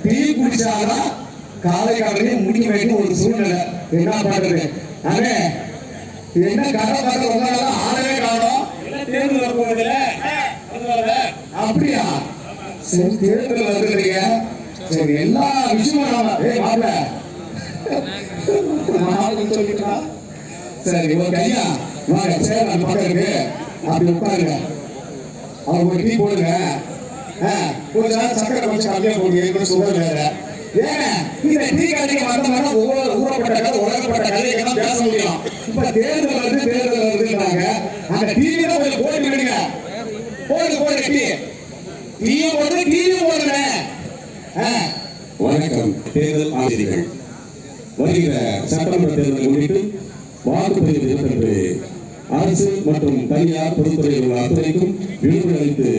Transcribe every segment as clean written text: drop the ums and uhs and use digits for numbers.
Tea குடிச்சாதான் காலை காலையிலே முடிக்க வேண்டிய ஒரு சூழ்நிலை. என்ன பண்றது? அதே என்ன கடை பார்த்து ரொம்ப நாளா ஆளவே காணோம். தேர்தல் வரப்போகுதுல அப்படியா? சரி, தேர்தல் வந்துடுறீங்க. சரி, எல்லா விஷயமும் சொல்லிட்டா சரி. ஒரு கையா வாங்க, சரி, நான் பக்கம் இருக்கு, அப்படி உட்காருங்க. அவங்க டீ போடுங்க. கொஞ்ச நாள் சக்கரை கொஞ்சம் கம்மியா போடுங்க, சுகர் வேற. ஏங்க இந்த டீ கடைக்கு வந்தோம்னா ஊறப்பட்ட கதை உலகப்பட்ட கதை எல்லாம் பேச முடியும். இப்ப தேர்தல் வருதுன்றாங்க. அந்த டீல கொஞ்சம் போட்டு விடுங்க. போடு டீ டீயும் போடுங்க, டீயும் போடுங்க. வணக்கம். தேர்தல் ஆசிரியர்கள் வருகிற சட்டமன்ற தேர்தலை முன்னிட்டு வாக்குப்பதிவு தினத்தன்று அரசு மற்றும் தனியார் பொதுத்துறையில் உள்ள அத்துறைக்கும் விடுமுறை அளித்து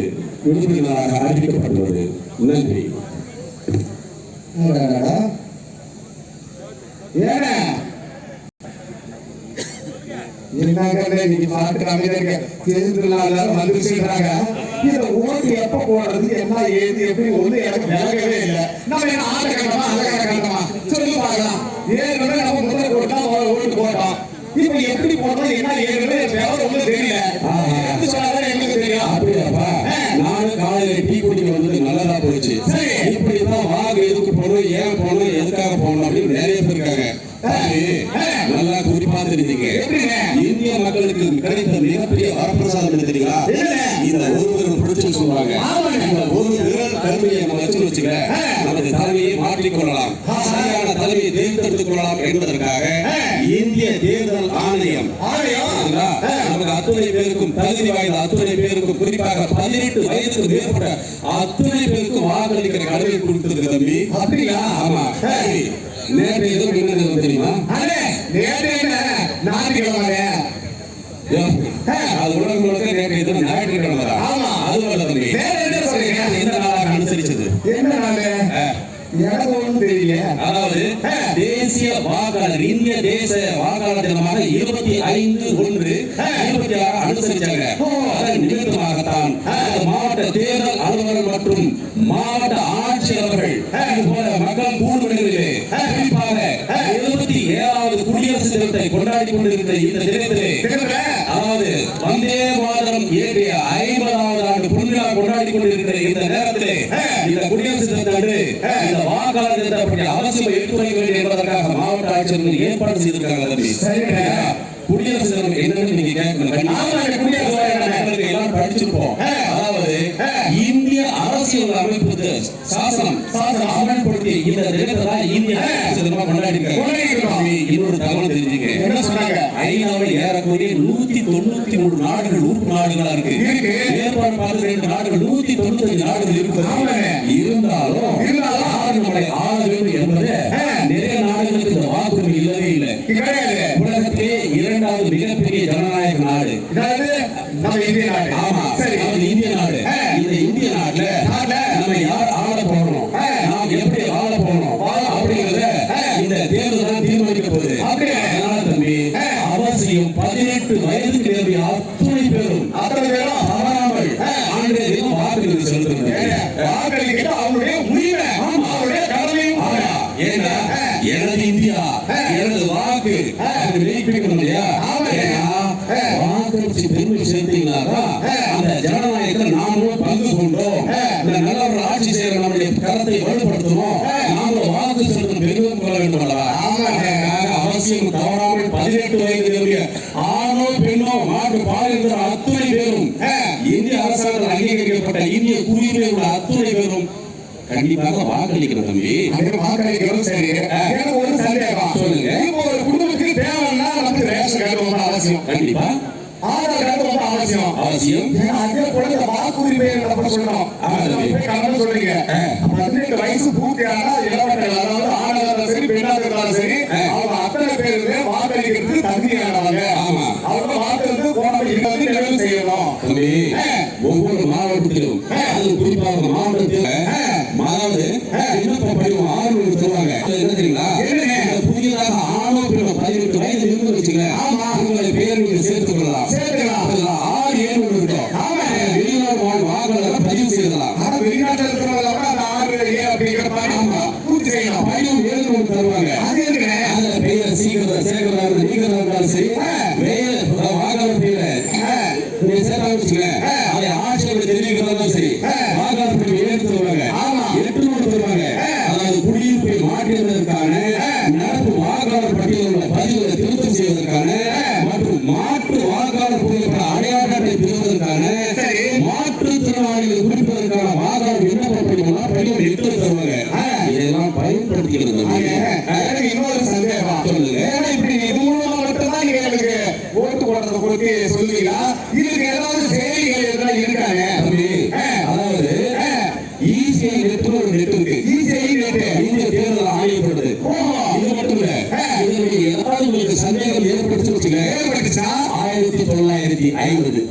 விடுமுறைகளாக அறிவிக்கப்பட்டுள்ளது. நன்றி. ஓட்டு எப்ப போடுறது, என்ன ஏது, எப்படி ஒண்ணு எனக்கு விளக்கவே இல்லை. நம்ம என்ன ஆட்ட கண்டமா அழகா கண்டமா சொல்லி பார்க்கலாம். ஏற்கனவே நம்ம முதல் போட்டா ஓட்டு போட்டோம். இப்ப எப்படி போட்டோம், என்ன ஏற்கனவே ஒன்றும் தெரியல. சொன்னாதான் எங்களுக்கு தெரியும். அப்படியாப்பா? நானும் காலையில டீ குடிக்க வந்தது நல்லதா போயிடுச்சு. இப்படிதான் வாக்கு எதுக்கு போகணும், ஏன் போகணும், எதுக்காக போகணும் அப்படின்னு நிறைய பேர் இருக்காங்க. நல்லா குறிப்பா தெரிஞ்சீங்க. இந்திய மக்களுக்கு கிடைத்த மிகப்பெரிய வரப்பிரசாதம் தெரியுங்களா? இந்த ஒருவர் பிடிச்சு சொல்லுவாங்க. இந்த ஒரு விரல் தலைமையை நம்ம வச்சுக்க நமது தலைமையை மாற்றிக்கொள்ளலாம், சரியான தலைமையை தேர்ந்தெடுத்துக் கொள்ளலாம் என்பதற்காக இந்திய தேர்தல் ஆணையம் நமக்கு அத்துணை பேருக்கும் தகுதி வாய்ந்த அத்துணை பேருக்கும் குறிப்பாக 18 வயதுக்கு மேற்பட்ட அத்துணை பேருக்கும் வாக்களிக்கிற கடமை கொடுத்திருக்கு தம்பி. அப்படியா? ஆமா. நேற்று எதுவும் என்ன தெரியுமா? ஞாயிற்றுக்கிழமை. அது உலகம் முழுக்க நேற்று எதுவும் ஞாயிற்றுக்கிழமை தான். அது தம்பி எந்த நாளாக அனுசரிச்சது? என்ன நாள் எனக்கு ஒன்றும் தெரியல. அதாவது தேசிய வாக்காளர் இந்திய தேச வாக்காளர் தினமாக 25/1/26 அனுசரிச்சாங்க. அதன் நிமித்தமாகத்தான் மாவட்ட தேர்தல் அலுவலர் மற்றும் மாவட்ட ஆட்சியர்கள் இது போல மக்கள் கூடுதலிலே குறிப்பாக 77வது குடியரசு தினத்தை கொண்டாடி கொண்டிருக்கிற இந்த தினத்திலே, அதாவது வந்தே மாதரம் இயற்றிய 50வது ஆண்டு பொன்விழா கொண்டாடி கொண்டிருக்கிற இந்த நேரத்திலே இந்த குடியரசு தினத்தன்று இந்த வாக்காளர் தினத்தை பற்றி அவசியம் எடுத்துரைக்க வேண்டும் என்பதற்காக மாவட்ட ஆட்சியர்கள் ஏற்பாடு செய்திருக்காங்க. குடியரசு தினம் என்னன்னு நீங்க கேட்கணும். எல்லாம் படிச்சிருப்போம். அதாவது இந்திய அரசியல் அமைப்பு சாசனம் அமல்படுத்தி இந்த தினத்தை தான் இந்திய தினமா கொண்டாடி இருக்காங்க. இன்னொரு தகவல் தெரிஞ்சுங்க. என்ன சொன்னாங்க? ஐநாவில் ஏறக்குறைய 193 நாடுகள் உறுப்பு நாடுகளா இருக்கு. ஏற்பாடு பார்த்து 2 நாடுகள் 195 நாடுகள் இருக்கு. இருந்தாலும் நம்மளை ஆள வேண்டும் என்பது நிறைய நாடுகளுக்கு இந்த வாக்குரிமை இல்லவே இல்லை. உலகத்திலே 2வது மிகப்பெரிய ஜனநாயக நாடு நம்ம இந்திய நாடு. ஆமா, நமது இந்திய நாடு. இந்த இந்திய நாட்டுல நம்ம யார் ஆள போகணும், நாம் எப்படி ஆள போகணும் அப்படிங்கறத இந்த தேர்தல் தான் தீர்மானிக்க போகுது. அதனால தம்பி அவசியம் 18 வயதுக்கு நிரம்பிய அத்துணை பேரும் தவறாமல் ஆண்டைய தினம் வாக்குறுதி செலுத்துறது. அவங்களுடைய உரிமை, அவருடைய கடமையும். ஏன்னா எனது இந்தியா எனது வாக்கு வெளிப்பிக்கணும் இல்லையா? வாக்களிச்சு பெருமை சேர்த்தீங்கன்னா அந்த ஜனநாயகத்தில் நாமளும் பங்கு கொண்டோம். இந்த நல்லவர்கள் ஆட்சி செய்யற நம்முடைய கருத்தை வலுப்படுத்தணும். நாமளும் வாக்கு செலுத்தும் பெருமை கொள்ள வேண்டும் அல்லவா? அவசியம் தவறாமல் 18 வயது நிரம்பிய ஆணோ பெண்ணோ நாட்டு பாலின அத்துணை பேரும் இந்திய அரசாங்கம் அங்கீகரிக்கப்பட்ட இந்திய குடியுரிமை உள்ள அத்துணை பேரும் கண்டிப்பாக வாக்களிக்கணும் தம்பி. வாக்களிக்கணும். சரி, எனக்கு ஒரு சந்தேகம். சொல்லுங்க. ஒரு குடும்பத்துக்கு தேவைன்னா நமக்கு ரேஷன் கார்டு ரொம்ப அவசியம். கண்டிப்பா ஆதார் கார்டு ரொம்ப அவசியம். அதே போல வாக்குரிமை நம்ம சொல்லணும். கலந்து சொல்றீங்க. 18 வயசு பூர்த்தியானா இளவட்டல், அதாவது ஆணாக சரி பெண்ணாக இருந்தாலும் சரி, அவங்க அத்தனை பேருமே வாக்களிக்கிறது தகுதியானவங்க. அவங்க வாக்களித்து போனபடி நிறைவு செய்யணும். ஒவ்வொரு மாவட்டத்திலும் அது குறிப்பாக மாவட்டத்தில் அதாவது விண்ணப்ப படிவம் 6 சொல்லுவாங்க. என்ன தெரியுங்களா? புதியதாக ஆணோ பெண்ணோ 18 வயது இருந்து வச்சுங்க, உங்களை பேர் நீங்க சேர்த்துக் கொள்ளலாம். 6 ஏன் இருக்கும். வெளிநாடு வாக்காளர் பதிவு செய்யலாம். வெளிநாட்டில் இருக்கிறவங்க 6 ஏ அப்படிங்கிற பூர்த்தி செய்யணும். படிவம் எழுதி தருவாங்க. அது இருக்குங்க. அந்த பெயர் சீக்கிரம் சேர்க்கிறதா நீக்கிறதா இருந்தாலும் சரி, வாக்காளர் பெயரை நீ சேர்த்தா வச்சுக்கல, அதை ஆட்சியர் தெரிவிக்கிறதாலும் சரி, வாக்காளர் பெயர் எழுதி தருவாங்க. 800 தருவாங்க. அதாவது குடியிருப்பை மாற்றுவதற்கான, நடப்பு வாக்காளர் பட்டியலில் உள்ள பதிவுகளை திருத்தம் செய்வதற்கான மற்றும் மாற்று வாக்காளர் புகைப்பட அடையாள அட்டை பெறுவதற்கான, மாற்றுத்திறனாளிகள் குறிப்பதற்கான வாக்காளர் விண்ணப்ப படிவம் 800 தருவாங்க. இதெல்லாம் பயன்படுத்திக்கிறது. இன்னொரு சந்தேகம் சொல்லுங்க. இப்படி இது மூலமா மட்டும்தான் நீங்க எனக்கு ஓட்டு போடுறத கொடுத்து சொல்லுவீங்களா? இதுக்கு ஏதாவது செயலிகள் எதாவது இருக்காங்க? அதாவது இசிஐ நெட் ஒரு நெட் இருக்கு. இசிஐ நெட் இந்திய தேர்தல் ஆணையப்படுது. இது மட்டும் இல்ல, இதுல ஏதாவது உங்களுக்கு சந்தேகம் ஏற்பட்டுச்சுங்க, ஏற்பட்டுச்சா 1950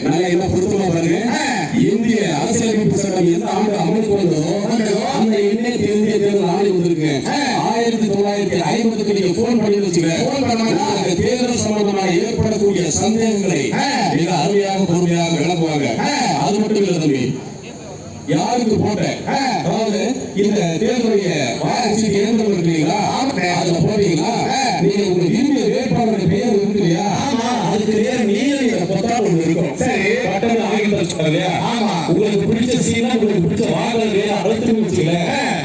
நல்லா என்ன பொருத்தமா பாருங்க. இந்திய அரசியலமைப்பு சட்டம் எந்த ஆண்டு அமலுக்கு வந்ததோ அந்த இந்திய தேர்தல் ஆணையம் வந்திருக்கு. 1950 நீங்க போன் பண்ணி வச்சுக்க, தேர்தல் சம்பந்தமாக ஏற்படக்கூடிய சந்தேகங்களை மிக அருமையாக பொறுமையாக விளக்குவாங்க. அது மட்டும் இல்ல தம்பி, யாருக்கு போட்ட, அதாவது இந்த தேர்தலுடைய வாக்கு இயந்திரம் இருக்கு இல்லைங்களா, அதுல போட்டீங்கன்னா நீங்க உங்க விரும்பிய வேட்பாளருடைய பெயர் இருக்கு இல்லையா, அதுக்கு நேரம் நீல பொத்தால் ஒண்ணு இருக்கும். பட்டன் ஆங்கிலம் சொல்றாங்க இல்லையா, உங்களுக்கு பிடிச்ச சீனா உங்களுக்கு பிடிச்ச வாக்காளர் அழுத்தம் வச்சுக்கல,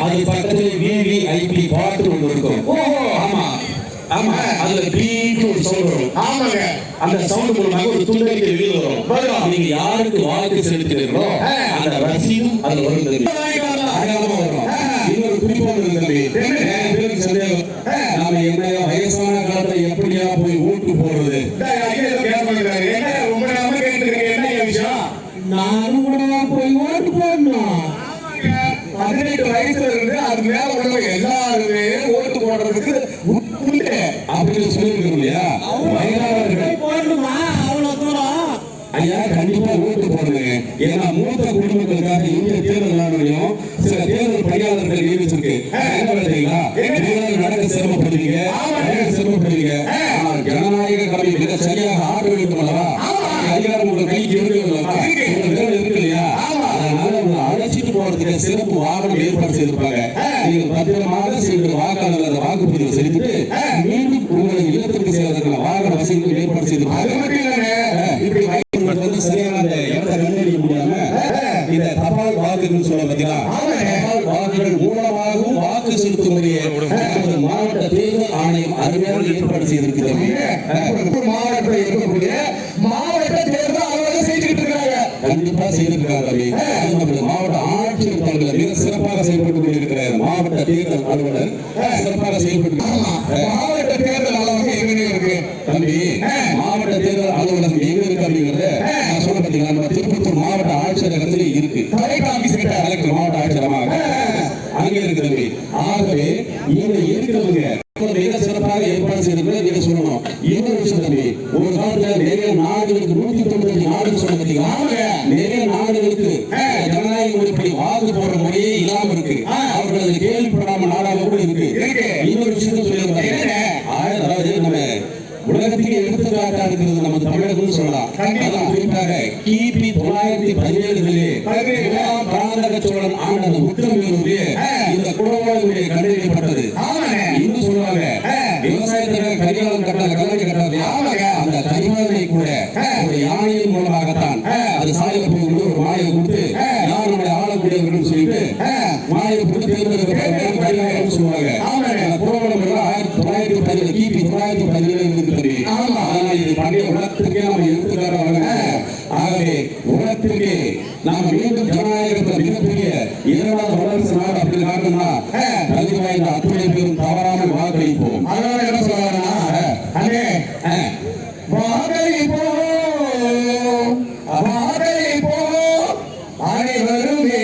அது பக்கத்துல விவிஐபி பாட்டு ஒண்ணு இருக்கும். ஆமா ஆமா, அதுல பீட் ஒரு சவுண்ட் வரும். ஆமாங்க, அந்த சவுண்ட் மூலமாக ஒரு துண்டறிக்கை வெளியே வரும். நீங்க யாருக்கு வாக்கு செலுத்துறீங்களோ அந்த ரசீதும் அதுல வரும். அடையாளமா வரும். இன்னொரு குறிப்போடு இருக்கு சந்தேகம், நாம என்ன வயசான காலத்துல எப்படியா போய் ஓட்டு போடுறது? நானும் கூட போய் ஓட்டு போடணும். 18 வயசுல இருந்து அது மேல உள்ள எல்லாருமே ஓட்டு போடுறதுக்கு அப்படின்னு சொல்லிருக்கோம் இல்லையா, வயதானவர்கள் போடணுமா? அவ்வளவு தூரம் ஐயா கண்டிப்பா ஓட்டு போடுங்க. ஏன்னா மூத்த குடிமக்களுக்காக இந்திய தேர்தல் ஆணையம் சில தேர்தல் பணியாளர்கள் நியமிச்சிருக்கு. நடக்க சிரமப்படுவீங்க, ஜனநாயக கடமை மிக சரியாக ஆற்ற வேண்டும் அல்லவா? அதிகாரம் உங்கள் கைக்கு இருக்கு இல்லையா? அதனால உங்களை அழைச்சிட்டு போறதுக்கு சிறப்பு வாகனம் ஏற்பாடு செய்திருப்பாங்க. நீங்க பத்திரமாக சென்று வாக்காளர் வாக்குப்பதிவு செலுத்திட்டு மீண்டும் உங்களை இல்லத்திற்கு செல்வதற்கான வாகன வசதிகள் ஏற்பாடு செய்திருப்பாங்க. சரியான இடத்தை கண்டறிய முடியாம இந்த தபால் வாக்குகள் சொல்ல பார்த்தீங்களா, தபால் வாக்குகள் மூலமாகவும் வாக்கு செலுத்தும் மாவட்ட தேர்தல் ஆணையம் அருமையாக ஏற்பாடு செய்திருக்கிறது. மாவட்டத்தில் இருக்கக்கூடிய மாவட்ட தேர்தல் அலுவலகம் செஞ்சுட்டு இருக்காங்க. கண்டிப்பா செய்திருக்கிறார்கள். மாவட்ட ஆட்சியர் தலைவர் மிக சிறப்பாக செயல்பட்டு கொண்டிருக்கிற மாவட்ட தேர்தல் அலுவலர் சிறப்பாக செயல்பட்டு மாவட்ட தேர்தல் அலுவலகம் எங்க இருக்கு தம்பி? மாவட்ட தேர்தல் அலுவலகம் எங்க இருக்கு அப்படிங்கிறது நான் சொல்ல பார்த்தீங்கன்னா நம்ம திருப்பத்தூர் மாவட்ட ஆட்சியரகத்திலே இருக்கு. கலெக்டர் மாவட்ட ஆட்சியரமாக அங்கே இருக்கிறது. ஆகவே இங்க இருக்கிறவங்க மிக சிறப்பாக ஏற்பாடு செய்திருக்கிறது நீங்க சொல்லணும். இன்னொரு விஷயம் தம்பி, ஒரு காலத்துல நிறைய நாடுகளுக்கு 195 நாடுகள் சொல்ல பார்த்தீங்களா, நிறைய நாடுகளுக்கு ஜனநாயக முறைப்படி வாக்கு போடுற முறையே இல்லாம இருக்கு. அவர்கள் அதை கேள்விப்படாம நாடாக கூட இருக்கு. இன்னொரு விஷயத்த சொல்லியிருக்காங்க, அதாவது நம்ம உலகத்துக்கு எடுத்துக்காட்டா இருக்கிறது நம்ம தமிழகம் சொல்லலாம். குறிப்பாக கிபி 917 பிராந்தக சோழன் ஆண்ட உத்திரமேரூரிலே இந்த குடவாளுடைய கண்டறியப்பட்டது. இன்னும் சொல்லுவாங்க, விவசாயத்திற்காக கரிகாலன் கட்டாது அந்த கரிகாலனை கூட ஒரு யானையின் மூலமாகத்தான் அது சாலை போய் ஒரு மாயை கொடுத்து யார் நம்மளை ஆளக்கூடியவர்கள் சொல்லிட்டு மாயை கொடுத்து தேர்ந்தெடுக்கப்பட்ட கரிகாலன் சொல்லுவாங்க. குடவாளம் 1917 கிபி 917 இருக்கிறது. அதனால இது பண்டைய உலகத்திற்கே நம்ம எடுத்துக்காட்டாக. ஆகவே உலகத்திற்கு நாம் மீண்டும் ஜனநாயகத்தை மிகப்பெரிய 2வது வளர்ச்சி நாடு அப்படி காரணம்னா கல்வி வாய்ந்த அத்துணை பேரும் தவறாமல் வாக்களிப்போம். அதனால என்ன சொல்றாங்கன்னா, அனைவருமே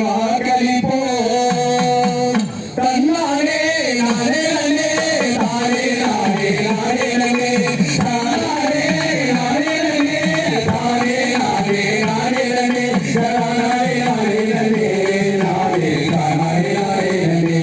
வாக்களிப்போம். தன்னாலே நானே நானே நானே நானே நானே நானே நானே நானே நானே நானே நானே நானே நானே நானே நானே நானே நானே நானே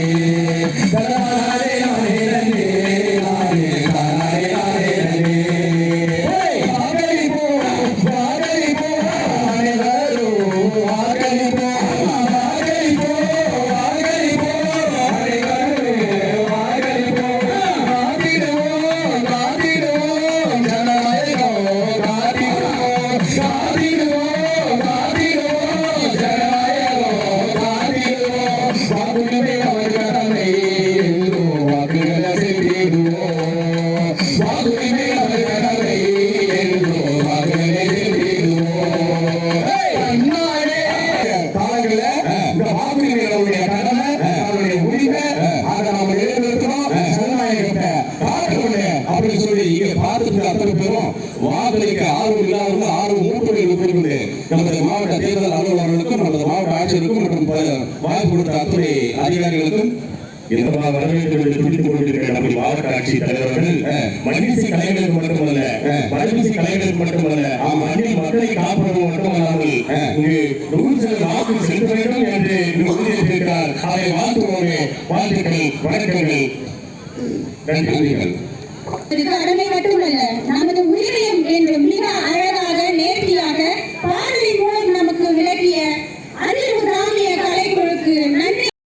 வாக்குரிமை நம்முடைய கடமை, நம்முடைய உரிமை. அதை நாம நிறைவேற்றணும். ஜனநாயகத்தை காக்கணும் அப்படின்னு சொல்லி இங்க பார்த்துட்டு அத்தனை பேரும் வாக்களிக்க ஆர்வம் இல்லாதவங்க ஆர்வம் மூட்டுவது நமது மாவட்ட தேர்தல் அலுவலர்களுக்கும் நமது மாவட்ட ஆட்சியருக்கும் மற்றும் வாய்ப்பு கொடுத்த அத்துறை அதிகாரிகளுக்கும் வரவேற்று துடித்துக் கொண்டிருக்கிற நமது மாவட்ட ஆட்சித் தலைவர்கள் மண்ணிசை கலைஞர்களுக்கு மட்டுமல்ல, மண்ணிசை கலைஞர்களுக்கு மட்டுமல்ல, மண்ணில் மக்களை காப்பது மட்டுமல்லாமல் இங்கு 100% வாக்கு செலுத்த வேண்டும் என்று உறுதியேற்றிருக்கிறார். அதை வாழ்த்துவோமே. வாழ்த்துக்கள், வணக்கங்கள், நன்றிகள். கடமை மட்டுமல்ல, நமது